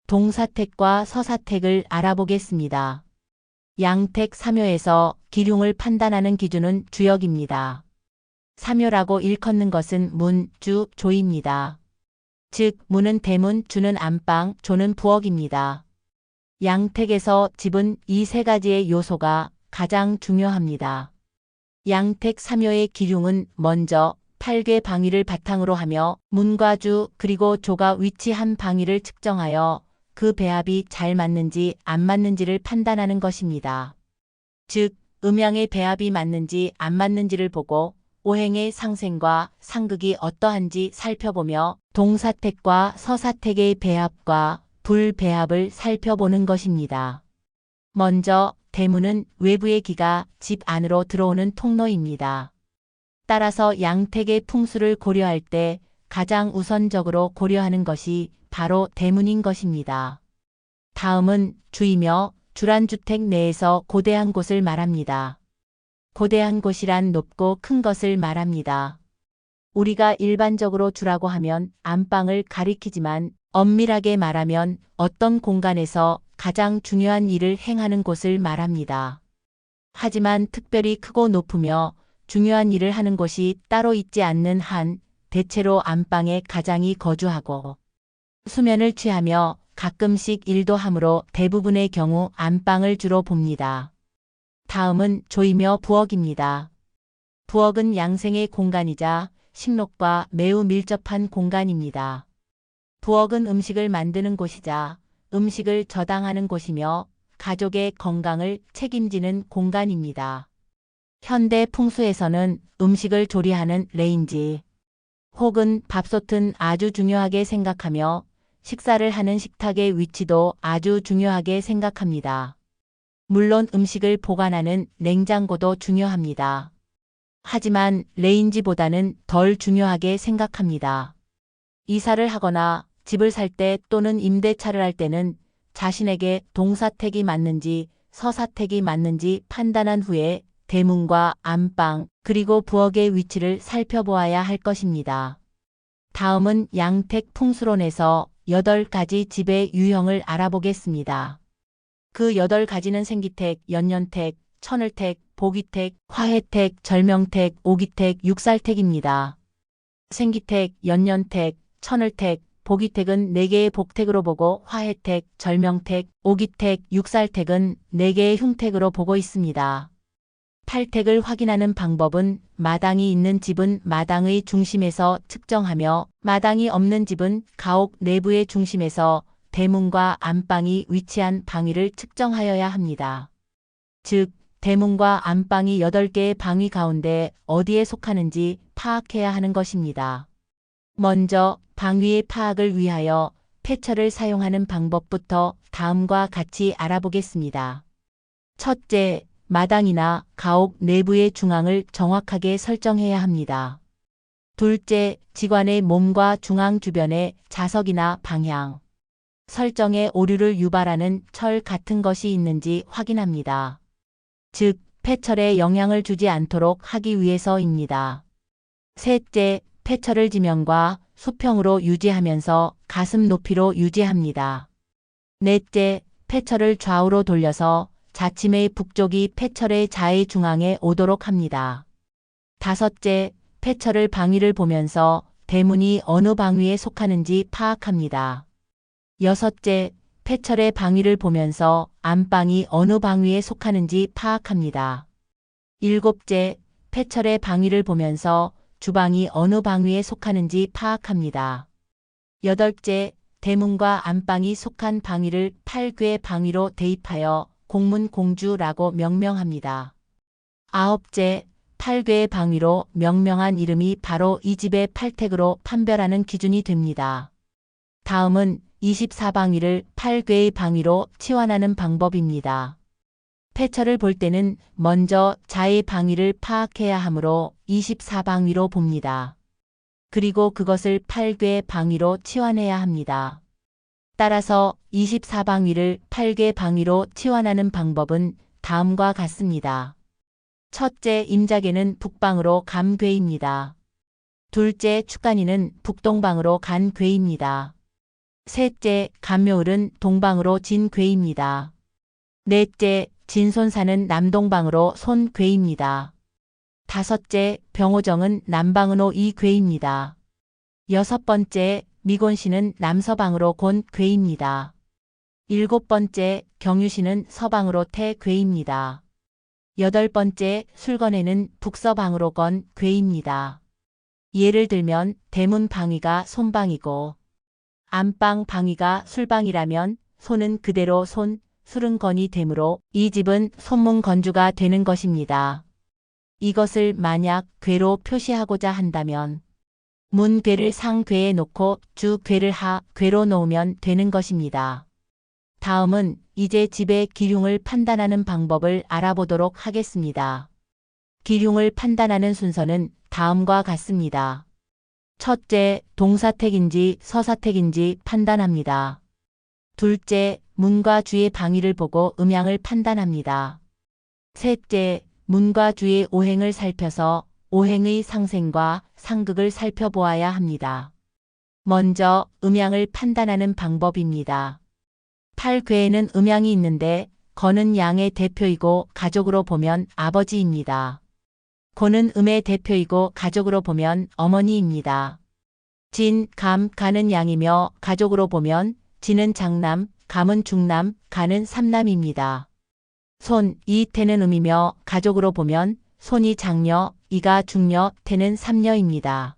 동사택과 서사택을 알아보겠습니다. 양택 3요에서 기륭을 판단하는 기준은 주역입니다. 3요라고 일컫는 것은 문, 주, 조입니다. 즉 문은 대문, 주는 안방, 조는 부엌입니다. 양택에서 집은 이 세 가지의 요소가 가장 중요합니다. 양택 3요의 기륭은 먼저 8개 방위를 바탕으로 하며 문과 주 그리고 조가 위치한 방위를 측정하여 그 배합이 잘 맞는지 안 맞는지를 판단하는 것입니다. 즉 음양의 배합이 맞는지 안 맞는지를 보고 오행의 상생과 상극이 어떠한지 살펴보며 동사택과 서사택의 배합과 불배합을 살펴보는 것입니다. 먼저 대문은 외부의 기가 집 안으로 들어오는 통로입니다. 따라서 양택의 풍수를 고려할 때 가장 우선적으로 고려하는 것이 바로 대문인 것입니다. 다음은 주이며 주란 주택 내에서 고대한 곳을 말합니다. 고대한 곳이란 높고 큰 것을 말합니다. 우리가 일반적으로 주라고 하면 안방을 가리키지만 엄밀하게 말하면 어떤 공간에서 가장 중요한 일을 행하는 곳을 말합니다. 하지만 특별히 크고 높으며 중요한 일을 하는 곳이 따로 있지 않는 한 대체로 안방에 가장이 거주하고 수면을 취하며 가끔씩 일도 하므로 대부분의 경우 안방을 주로 봅니다. 다음은 조이며 부엌입니다. 부엌은 양생의 공간이자 식록과 매우 밀접한 공간입니다. 부엌은 음식을 만드는 곳이자 음식을 저당하는 곳이며 가족의 건강을 책임지는 공간입니다. 현대 풍수에서는 음식을 조리하는 레인지 혹은 밥솥은 아주 중요하게 생각하며 식사를 하는 식탁의 위치도 아주 중요하게 생각합니다. 물론 음식을 보관하는 냉장고도 중요합니다. 하지만 레인지보다는 덜 중요하게 생각합니다. 이사를 하거나 집을 살 때 또는 임대차를 할 때는 자신에게 동사택이 맞는지 서사택이 맞는지 판단한 후에 대문과 안방 그리고 부엌의 위치를 살펴보아야 할 것입니다. 다음은 양택 풍수론에서 8가지 집의 유형을 알아보겠습니다. 그 8가지는 생기택, 연년택, 천을택, 보기택, 화해택, 절명택, 오기택, 육살택입니다. 생기택, 연년택, 천을택, 보기택은 4개의 복택으로 보고 화해택, 절명택, 오기택, 육살택은 4개의 흉택으로 보고 있습니다. 팔택을 확인하는 방법은 마당이 있는 집은 마당의 중심에서 측정하며 마당이 없는 집은 가옥 내부의 중심에서 대문과 안방이 위치한 방위를 측정하여야 합니다. 즉, 대문과 안방이 8개의 방위 가운데 어디에 속하는지 파악해야 하는 것입니다. 먼저 방위의 파악을 위하여 패처를 사용하는 방법부터 다음과 같이 알아보겠습니다. 첫째, 마당이나 가옥 내부의 중앙을 정확하게 설정해야 합니다. 둘째, 직관의 몸과 중앙 주변의 자석이나 방향, 설정에 오류를 유발하는 철 같은 것이 있는지 확인합니다. 즉, 패철에 영향을 주지 않도록 하기 위해서입니다. 셋째, 패철을 지면과 수평으로 유지하면서 가슴 높이로 유지합니다. 넷째, 패철을 좌우로 돌려서 자침의 북쪽이 패철의 자의 중앙에 오도록 합니다. 다섯째, 패철을 방위를 보면서 대문이 어느 방위에 속하는지 파악합니다. 여섯째, 패철의 방위를 보면서 안방이 어느 방위에 속하는지 파악합니다. 일곱째, 패철의 방위를 보면서 주방이 어느 방위에 속하는지 파악합니다. 여덟째, 대문과 안방이 속한 방위를 8개 방위로 대입하여 공문공주라고 명명합니다. 아홉째, 8개의 방위로 명명한 이름이 바로 이 집의 팔택으로 판별하는 기준이 됩니다. 다음은 24방위를 8개의 방위로 치환하는 방법입니다. 패처를 볼 때는 먼저 자의 방위를 파악해야 하므로 24방위로 봅니다. 그리고 그것을 8개 방위로 치환해야 합니다. 따라서 24방위를 8개 방위로 치환하는 방법은 다음과 같습니다. 첫째, 임자계는 북방으로 간 궤입니다. 둘째, 축간이는 북동방으로 간 궤입니다. 셋째, 간묘을은 동방으로 진 괴입니다. 넷째, 진손사는 남동방으로 손 괴입니다. 다섯째, 병오정은 남방으로 이 괴입니다. 여섯 번째, 미곤씨는 남서방으로 곤 괴입니다. 일곱 번째, 경유씨는 서방으로 태 괴입니다. 여덟 번째, 술건에는 북서방으로 건 괴입니다. 예를 들면 대문 방위가 손방이고 안방 방위가 술방이라면 손은 그대로 손, 술은 건이 되므로 이 집은 손문건주가 되는 것입니다. 이것을 만약 괴로 표시하고자 한다면 문괴를 상괴에 놓고 주괴를 하괴로 놓으면 되는 것입니다. 다음은 이제 집의 기흉을 판단하는 방법을 알아보도록 하겠습니다. 기흉을 판단하는 순서는 다음과 같습니다. 첫째, 동사택인지 서사택인지 판단합니다. 둘째, 문과 주의 방위를 보고 음양을 판단합니다. 셋째, 문과 주의 오행을 살펴서 오행의 상생과 상극을 살펴보아야 합니다. 먼저 음양을 판단하는 방법입니다. 팔괴에는 음양이 있는데 건은 양의 대표이고 가족으로 보면 아버지입니다. 고는 음의 대표이고 가족으로 보면 어머니입니다. 진, 감, 간은 양이며 가족으로 보면 진은 장남, 감은 중남, 간은 삼남입니다. 손, 이, 태는 음이며 가족으로 보면 손이 장녀, 이가 중녀, 태는 삼녀입니다.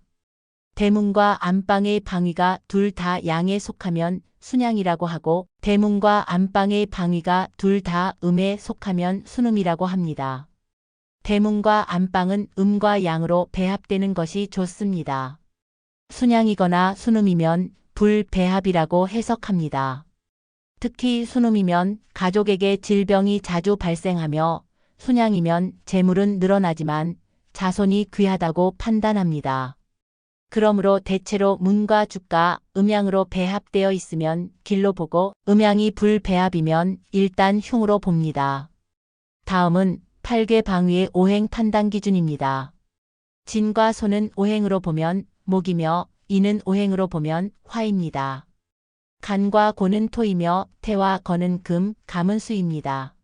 대문과 안방의 방위가 둘 다 양에 속하면 순양이라고 하고 대문과 안방의 방위가 둘 다 음에 속하면 순음이라고 합니다. 대문과 안방은 음과 양으로 배합되는 것이 좋습니다. 순양이거나 순음이면 불배합이라고 해석합니다. 특히 순음이면 가족에게 질병이 자주 발생하며 순양이면 재물은 늘어나지만 자손이 귀하다고 판단합니다. 그러므로 대체로 문과 주가 음양으로 배합되어 있으면 길로 보고 음양이 불배합이면 일단 흉으로 봅니다. 다음은 팔괴 방위의 오행 판단 기준입니다. 진과 소는 오행으로 보면 목이며 이는 오행으로 보면 화입니다. 간과 고는 토이며 태와 건은 금, 감은 수입니다.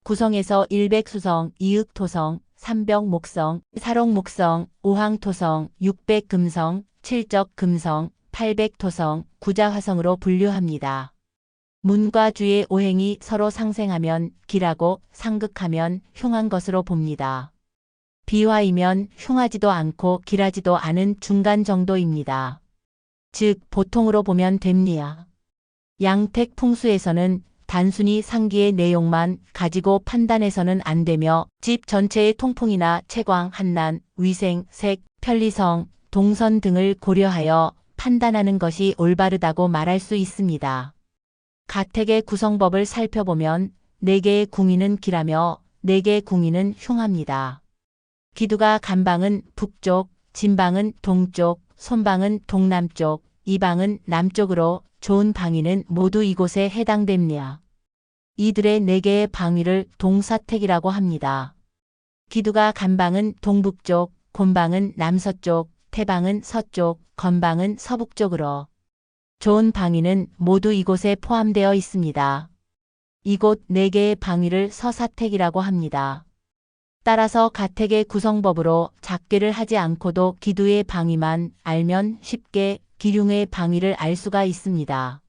구성에서 일백수성, 이흑토성, 삼벽목성, 사록목성, 오항토성, 육백금성, 칠적금성, 팔백토성, 구자화성으로 분류합니다. 문과 주의 오행이 서로 상생하면 길하고 상극하면 흉한 것으로 봅니다. 비화이면 흉하지도 않고 길하지도 않은 중간 정도입니다. 즉 보통으로 보면 됩니다. 양택 풍수에서는 단순히 상기의 내용만 가지고 판단해서는 안 되며 집 전체의 통풍이나 채광, 한난, 위생, 색, 편리성, 동선 등을 고려하여 판단하는 것이 올바르다고 말할 수 있습니다. 가택의 구성법을 살펴보면 4개의 궁위는 길하며 4개의 궁위는 흉합니다. 기두가 간방은 북쪽, 진방은 동쪽, 손방은 동남쪽, 이방은 남쪽으로 좋은 방위는 모두 이곳에 해당됩니다. 이들의 4개의 방위를 동사택이라고 합니다. 기두가 간방은 동북쪽, 곤방은 남서쪽, 태방은 서쪽, 건방은 서북쪽으로 좋은 방위는 모두 이곳에 포함되어 있습니다. 이곳 4개의 방위를 서사택이라고 합니다. 따라서 가택의 구성법으로 작계를 하지 않고도 기두의 방위만 알면 쉽게 기흉의 방위를 알 수가 있습니다.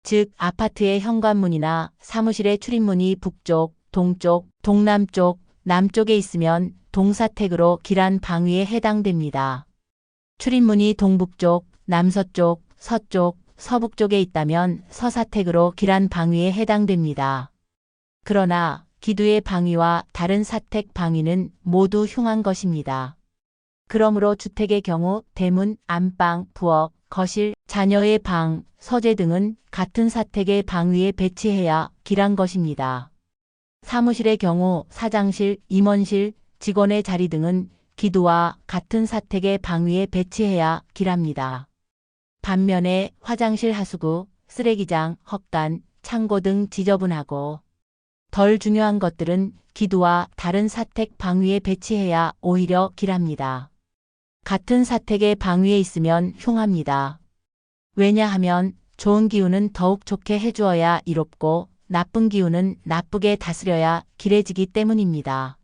즉 아파트의 현관문이나 사무실의 출입문이 북쪽, 동쪽, 동남쪽, 남쪽에 있으면 동사택으로 길한 방위에 해당됩니다. 출입문이 동북쪽, 남서쪽, 서쪽, 서북쪽에 있다면 서사택으로 길한 방위에 해당됩니다. 그러나 기두의 방위와 다른 사택 방위는 모두 흉한 것입니다. 그러므로 주택의 경우 대문, 안방, 부엌, 거실, 자녀의 방, 서재 등은 같은 사택의 방위에 배치해야 길한 것입니다. 사무실의 경우 사장실, 임원실, 직원의 자리 등은 기두와 같은 사택의 방위에 배치해야 길합니다. 반면에 화장실 하수구, 쓰레기장, 헛간, 창고 등 지저분하고 덜 중요한 것들은 기두와 다른 사택 방위에 배치해야 오히려 길합니다. 같은 사택의 방위에 있으면 흉합니다. 왜냐하면 좋은 기운은 더욱 좋게 해주어야 이롭고 나쁜 기운은 나쁘게 다스려야 길해지기 때문입니다.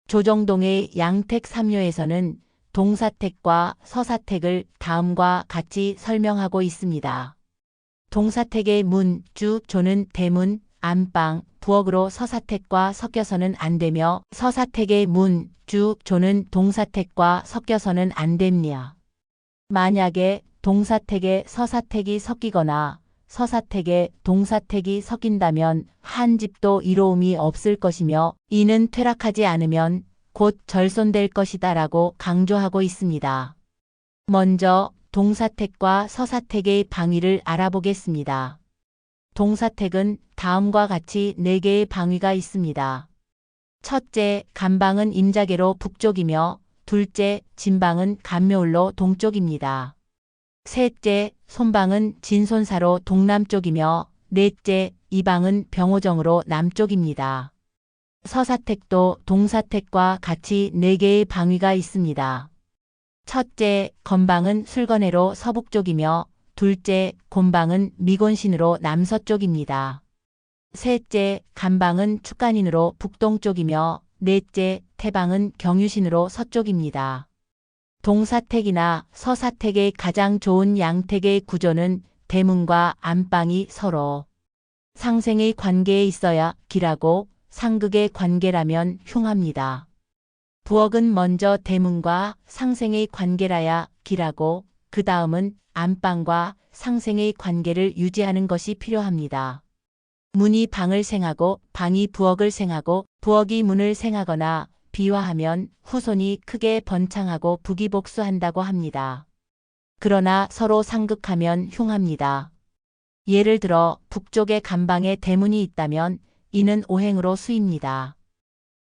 조정동의 양택삼요에서는 동사택과 서사택을 다음과 같이 설명하고 있습니다. 동사택의 문, 주, 조는 대문, 안방, 부엌으로 서사택과 섞여서는 안 되며 서사택의 문, 주, 조는 동사택과 섞여서는 안 됩니다. 만약에 동사택에 서사택이 섞이거나 서사택에 동사택이 섞인다면 한 집도 이로움이 없을 것이며 이는 퇴락하지 않으면 곧 절손될 것이다 라고 강조하고 있습니다. 먼저 동사택과 서사택의 방위를 알아보겠습니다. 동사택은 다음과 같이 4개의 방위가 있습니다. 첫째, 간방은 임자계로 북쪽이며 둘째, 진방은 간묘을로 동쪽입니다. 셋째, 손방은 진손사로 동남쪽이며 넷째, 이방은 병오정으로 남쪽입니다. 서사택도 동사택과 같이 4개의 방위가 있습니다. 첫째, 건방은 술건해로 서북쪽이며 둘째, 곤방은 미곤신으로 남서쪽입니다. 셋째, 간방은 축간인으로 북동쪽이며 넷째, 태방은 경유신으로 서쪽입니다. 동사택이나 서사택의 가장 좋은 양택의 구조는 대문과 안방이 서로 상생의 관계에 있어야 기라고 상극의 관계라면 흉합니다. 부엌은 먼저 대문과 상생의 관계라야 기라고 그 다음은 안방과 상생의 관계를 유지하는 것이 필요합니다. 문이 방을 생하고 방이 부엌을 생하고 부엌이 문을 생하거나 비화하면 후손이 크게 번창하고 부귀복수한다고 합니다. 그러나 서로 상극하면 흉합니다. 예를 들어 북쪽에 간방에 대문이 있다면 이는 오행으로 수입니다.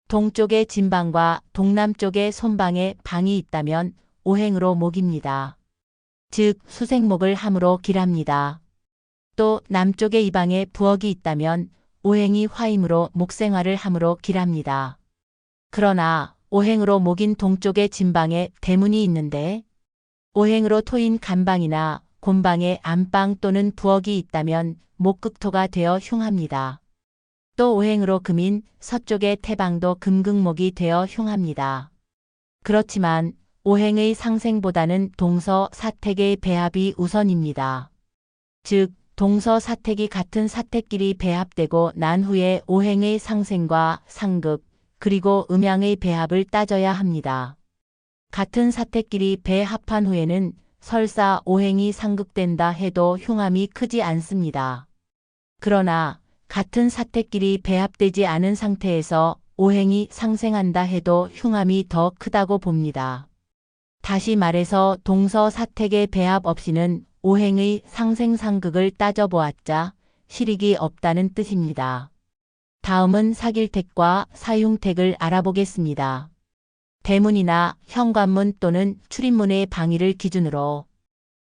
동쪽에 진방과 동남쪽에 손방에 방이 있다면 오행으로 목입니다. 즉 수생목을 함으로 길합니다. 또 남쪽에 이방에 부엌이 있다면 오행이 화임으로 목생화를 함으로 길합니다. 그러나 오행으로 목인 동쪽에 진방에 대문이 있는데 오행으로 토인 간방이나 곤방에 안방 또는 부엌이 있다면 목극토가 되어 흉합니다. 또 오행으로 금인 서쪽의 태방도 금극목이 되어 흉합니다. 그렇지만 오행의 상생보다는 동서사택의 배합이 우선입니다. 즉 동서사택이 같은 사택끼리 배합되고 난 후에 오행의 상생과 상극 그리고 음양의 배합을 따져야 합니다. 같은 사택끼리 배합한 후에는 설사 오행이 상극된다 해도 흉함이 크지 않습니다. 그러나 같은 사택끼리 배합되지 않은 상태에서 오행이 상생한다 해도 흉함이 더 크다고 봅니다. 다시 말해서 동서사택의 배합 없이는 오행의 상생상극을 따져보았자 실익이 없다는 뜻입니다. 다음은 사길택과 사흉택을 알아보겠습니다. 대문이나 현관문 또는 출입문의 방위를 기준으로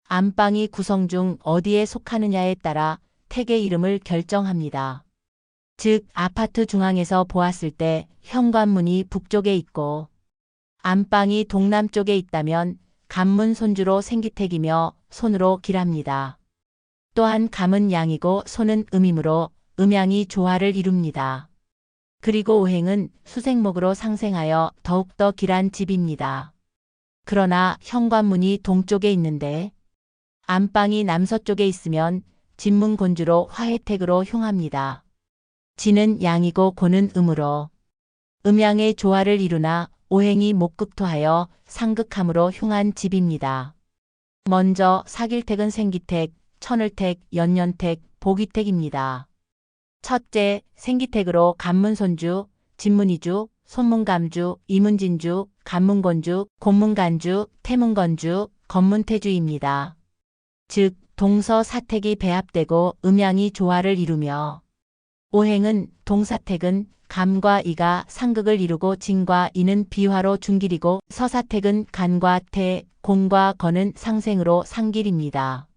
안방이 구성 중 어디에 속하느냐에 따라 택의 이름을 결정합니다. 즉 아파트 중앙에서 보았을 때 현관문이 북쪽에 있고 안방이 동남쪽에 있다면 간문 손주로 생기택이며 손으로 길합니다. 또한 감은 양이고 손은 음이므로 음양이 조화를 이룹니다. 그리고 오행은 수생목으로 상생하여 더욱더 길한 집입니다. 그러나 현관문이 동쪽에 있는데 안방이 남서쪽에 있으면 진문곤주로 화해택으로 흉합니다. 진은 양이고 고는 음으로 음양의 조화를 이루나 오행이 목극토하여 상극함으로 흉한 집입니다. 먼저 사길택은 생기택, 천을택, 연년택, 복위택입니다. 첫째, 생기택으로 간문손주, 진문이주, 손문감주, 이문진주, 간문곤주, 곤문간주, 태문건주, 건문태주입니다. 즉 동서사택이 배합되고 음양이 조화를 이루며 오행은 동사택은 감과 이가 상극을 이루고 진과 이는 비화로 중길이고 서사택은 간과 태, 곤과 건은 상생으로 상길입니다.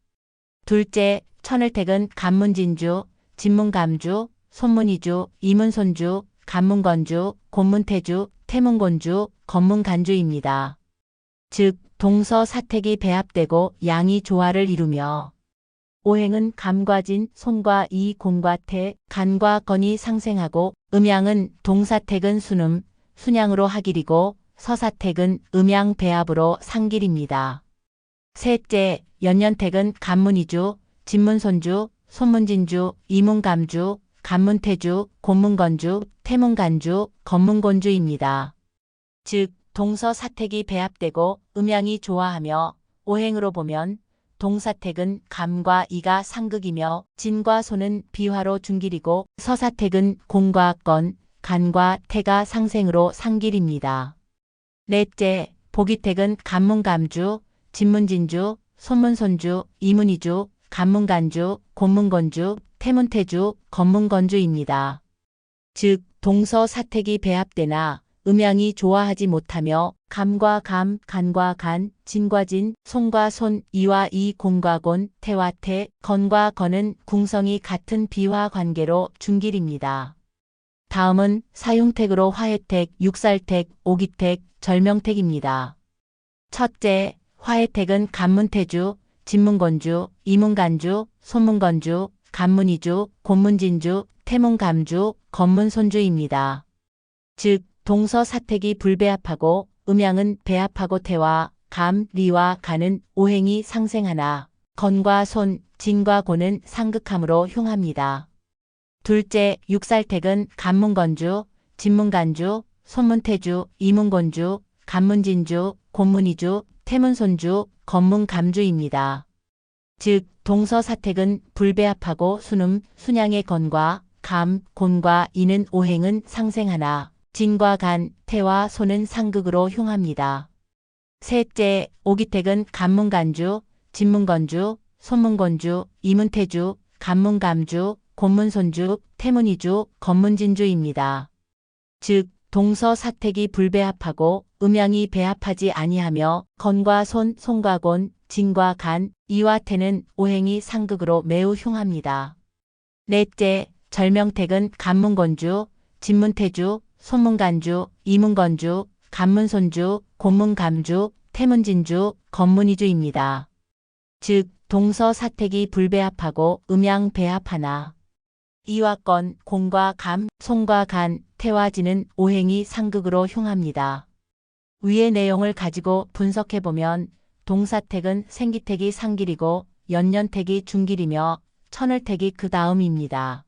둘째, 천을택은 간문진주, 진문감주, 손문이주, 이문손주, 간문건주, 곤문태주, 태문곤주, 건문간주입니다. 즉 동서사택이 배합되고 양이 조화를 이루며 오행은 감과 진, 손과 이, 공과 태, 간과 건이 상생하고 음양은 동사택은 순음, 순양으로 하길이고 서사택은 음양 배합으로 상길입니다. 셋째, 연년택은 간문이주, 진문손주, 손문진주, 이문감주, 간문태주, 곤문건주, 태문간주, 건문곤주입니다. 즉, 동서사택이 배합되고 음양이 좋아하며 오행으로 보면 동사택은 감과 이가 상극이며 진과 소는 비화로 중길이고 서사택은 공과 건, 간과 태가 상생으로 상길입니다. 넷째, 보기택은 간문감주, 진문진주, 손문손주, 이문이주, 간문간주, 곤문건주, 태문태주, 건문건주입니다. 즉, 동서사택이 배합되나 음양이 좋아하지 못하며 감과 감, 간과 간, 진과 진, 손과 손, 이와 이, 공과 곤, 태와 태, 건과 건은 궁성이 같은 비화 관계로 중길입니다. 다음은 사흉택으로 화해택, 육살택, 오기택, 절명택입니다. 첫째, 화해택은 간문태주, 진문건주, 이문간주, 손문건주, 간문이주, 곤문진주, 태문감주, 건문손주입니다. 즉, 동서사택이 불배합하고 음양은 배합하고 태와 감, 리와 간은 오행이 상생하나 건과 손, 진과 고는 상극함으로 흉합니다. 둘째, 육살택은 간문건주, 진문간주, 손문태주, 이문곤주, 간문진주, 곤문이주, 태문손주, 건문감주입니다. 즉, 동서사택은 불배합하고 순음, 순양의 건과 감, 곤과 이는 오행은 상생하나 진과 간, 태와 소는 상극으로 흉합니다. 셋째, 오기택은 간문간주, 진문건주, 손문건주, 이문태주, 간문감주, 곤문손주, 태문이주, 건문진주입니다. 즉, 동서사택이 불배합하고 음양이 배합하지 아니하며 건과 손, 손과 곤, 진과 간, 이와 태는 오행이 상극으로 매우 흉합니다. 넷째, 절명택은 간문건주, 진문태주, 손문간주, 이문건주, 간문손주, 곤문감주, 태문진주, 건문이주입니다. 즉, 동서사택이 불배합하고 음양 배합하나 이와 건, 공과 감, 손과 간, 태와 진은 오행이 상극으로 흉합니다. 위의 내용을 가지고 분석해보면 동사택은 생기택이 상길이고 연년택이 중길이며 천을택이 그 다음입니다.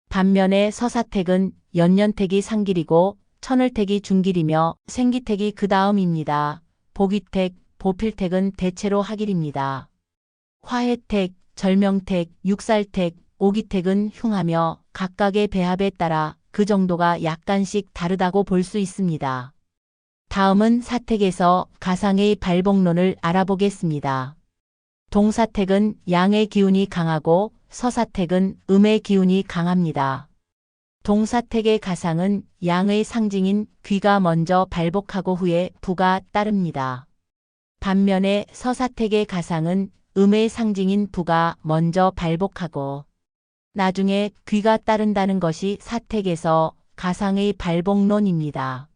반면에 서사택은 연년택이 상길이고 천을택이 중길이며 생기택이 그 다음입니다. 보기택, 보필택은 대체로 하길입니다. 화해택, 절명택, 육살택, 오기택은 흉하며 각각의 배합에 따라 그 정도가 약간씩 다르다고 볼 수 있습니다. 다음은 사택에서 가상의 발복론을 알아보겠습니다. 동사택은 양의 기운이 강하고 서사택은 음의 기운이 강합니다. 동사택의 가상은 양의 상징인 귀가 먼저 발복하고 후에 부가 따릅니다. 반면에 서사택의 가상은 음의 상징인 부가 먼저 발복하고 나중에 귀가 따른다는 것이 사택에서 가상의 발복론입니다.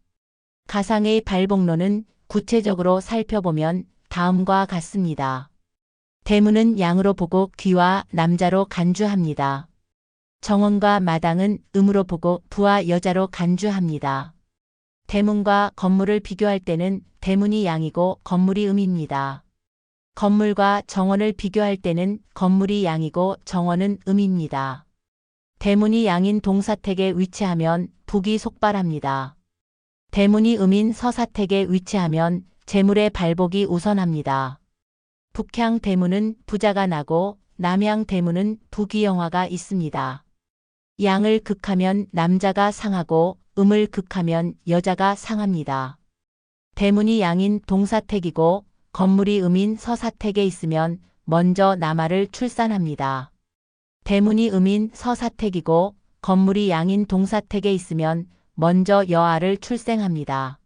가상의 발복론은 구체적으로 살펴보면 다음과 같습니다. 대문은 양으로 보고 귀와 남자로 간주합니다. 정원과 마당은 음으로 보고 부와 여자로 간주합니다. 대문과 건물을 비교할 때는 대문이 양이고 건물이 음입니다. 건물과 정원을 비교할 때는 건물이 양이고 정원은 음입니다. 대문이 양인 동사택에 위치하면 북이 속발합니다. 대문이 음인 서사택에 위치하면 재물의 발복이 우선합니다. 북향 대문은 부자가 나고 남향 대문은 부귀영화가 있습니다. 양을 극하면 남자가 상하고 음을 극하면 여자가 상합니다. 대문이 양인 동사택이고 건물이 음인 서사택에 있으면 먼저 남아를 출산합니다. 대문이 음인 서사택이고 건물이 양인 동사택에 있으면 먼저 여아를 출생합니다.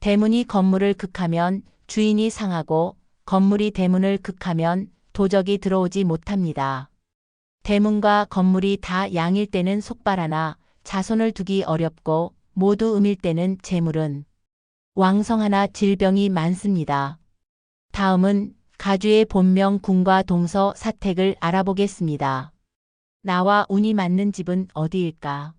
대문이 건물을 극하면 주인이 상하고 건물이 대문을 극하면 도적이 들어오지 못합니다. 대문과 건물이 다 양일 때는 속발하나 자손을 두기 어렵고 모두 음일 때는 재물은 왕성하나 질병이 많습니다. 다음은 가주의 본명 궁과 동서 사택을 알아보겠습니다. 나와 운이 맞는 집은 어디일까?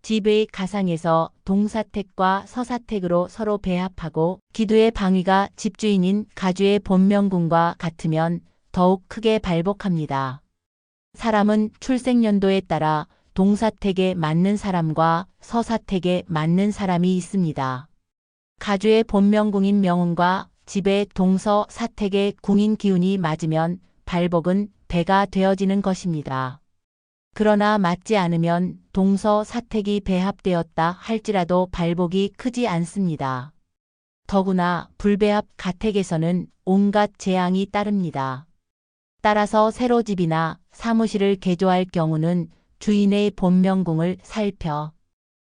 집의 가상에서 동사택과 서사택으로 서로 배합하고 기두의 방위가 집주인인 가주의 본명궁과 같으면 더욱 크게 발복합니다. 사람은 출생연도에 따라 동사택에 맞는 사람과 서사택에 맞는 사람이 있습니다. 가주의 본명궁인 명운과 집의 동서 사택의 궁인 기운이 맞으면 발복은 배가 되어지는 것입니다. 그러나 맞지 않으면 동서 사택이 배합되었다 할지라도 발복이 크지 않습니다. 더구나 불배합 가택에서는 온갖 재앙이 따릅니다. 따라서 새로 집이나 사무실을 개조할 경우는 주인의 본명궁을 살펴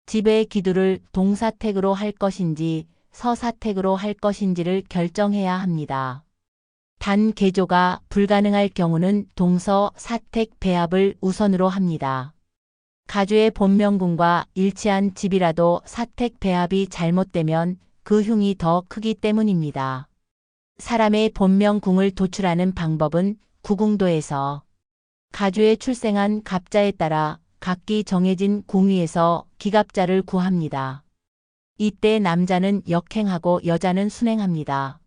집의 기두를 동사택으로 할 것인지 서사택으로 할 것인지를 결정해야 합니다. 단 개조가 불가능할 경우는 동서 사택 배합을 우선으로 합니다. 가주의 본명궁과 일치한 집이라도 사택 배합이 잘못되면 그 흉이 더 크기 때문입니다. 사람의 본명궁을 도출하는 방법은 구궁도에서 가주에 출생한 갑자에 따라 각기 정해진 궁위에서 기갑자를 구합니다. 이때 남자는 역행하고 여자는 순행합니다.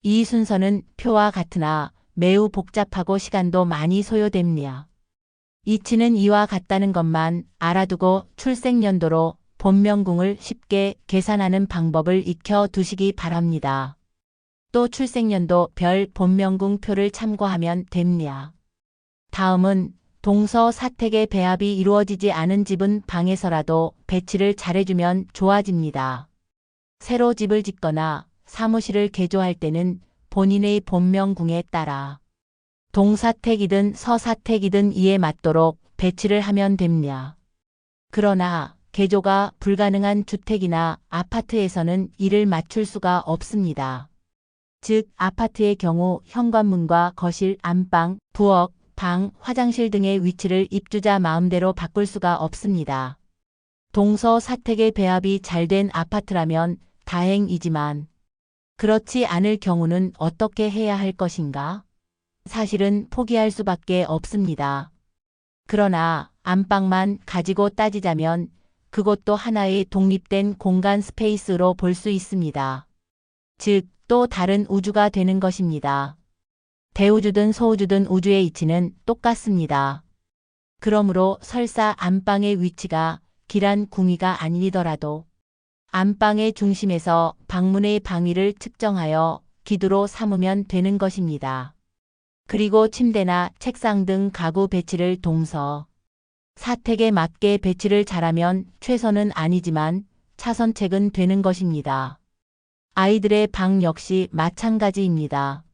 이 순서는 표와 같으나 매우 복잡하고 시간도 많이 소요됩니다. 이치는 이와 같다는 것만 알아두고 출생연도로 본명궁을 쉽게 계산하는 방법을 익혀 두시기 바랍니다. 또 출생연도 별 본명궁 표를 참고하면 됩니다. 다음은 동서 사택의 배합이 이루어지지 않은 집은 방에서라도 배치를 잘해주면 좋아집니다. 새로 집을 짓거나 사무실을 개조할 때는 본인의 본명궁에 따라 동사택이든 서사택이든 이에 맞도록 배치를 하면 됩니다. 그러나 개조가 불가능한 주택이나 아파트에서는 이를 맞출 수가 없습니다. 즉 아파트의 경우 현관문과 거실, 안방, 부엌, 방, 화장실 등의 위치를 입주자 마음대로 바꿀 수가 없습니다. 동서 사택의 배합이 잘된 아파트라면 다행이지만 그렇지 않을 경우는 어떻게 해야 할 것인가? 사실은 포기할 수밖에 없습니다. 그러나 안방만 가지고 따지자면 그것도 하나의 독립된 공간 스페이스로 볼 수 있습니다. 즉, 또 다른 우주가 되는 것입니다. 대우주든 소우주든 우주의 이치는 똑같습니다. 그러므로 설사 안방의 위치가 길한 궁위가 아니더라도 안방의 중심에서 방문의 방위를 측정하여 기두로 삼으면 되는 것입니다. 그리고 침대나 책상 등 가구 배치를 동서 사택에 맞게 배치를 잘하면 최선은 아니지만 차선책은 되는 것입니다. 아이들의 방 역시 마찬가지입니다.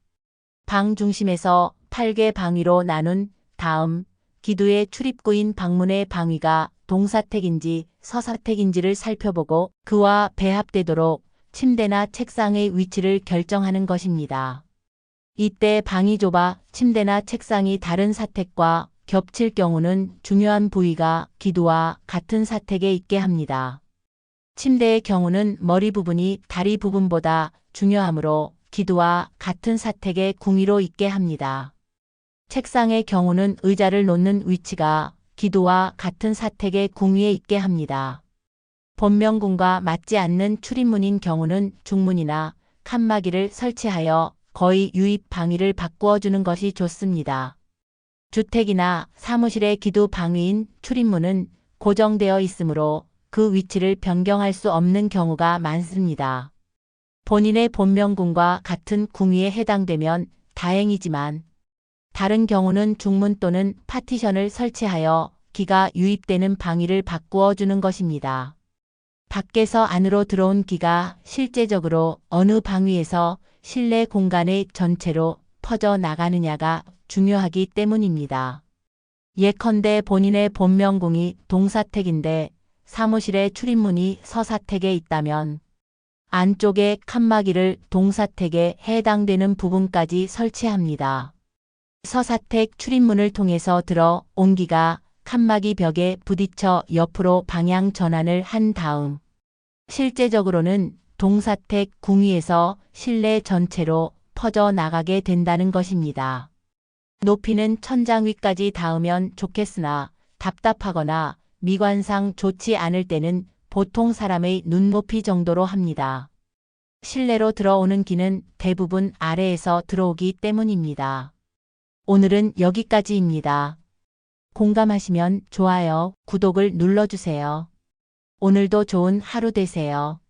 방 중심에서 8개 방위로 나눈 다음 기두의 출입구인 방문의 방위가 동사택인지 서사택인지를 살펴보고 그와 배합되도록 침대나 책상의 위치를 결정하는 것입니다. 이때 방이 좁아 침대나 책상이 다른 사택과 겹칠 경우는 중요한 부위가 기두와 같은 사택에 있게 합니다. 침대의 경우는 머리 부분이 다리 부분보다 중요하므로 기두와 같은 사택에 궁위로 있게 합니다. 책상의 경우는 의자를 놓는 위치가 기두와 같은 사택의 궁위에 있게 합니다. 본명궁과 맞지 않는 출입문인 경우는 중문이나 칸막이를 설치하여 거의 유입 방위를 바꾸어 주는 것이 좋습니다. 주택이나 사무실의 기두 방위인 출입문은 고정되어 있으므로 그 위치를 변경할 수 없는 경우가 많습니다. 본인의 본명궁과 같은 궁위에 해당되면 다행이지만 다른 경우는 중문 또는 파티션을 설치하여 기가 유입되는 방위를 바꾸어 주는 것입니다. 밖에서 안으로 들어온 기가 실제적으로 어느 방위에서 실내 공간의 전체로 퍼져 나가느냐가 중요하기 때문입니다. 예컨대 본인의 본명궁이 동사택인데 사무실의 출입문이 서사택에 있다면 안쪽에 칸막이를 동사택에 해당되는 부분까지 설치합니다. 서사택 출입문을 통해서 들어 온 기가 칸막이 벽에 부딪혀 옆으로 방향 전환을 한 다음 실제적으로는 동사택 궁위에서 실내 전체로 퍼져 나가게 된다는 것입니다. 높이는 천장 위까지 닿으면 좋겠으나 답답하거나 미관상 좋지 않을 때는 보통 사람의 눈높이 정도로 합니다. 실내로 들어오는 기는 대부분 아래에서 들어오기 때문입니다. 오늘은 여기까지입니다. 공감하시면 좋아요, 구독을 눌러주세요. 오늘도 좋은 하루 되세요.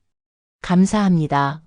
감사합니다.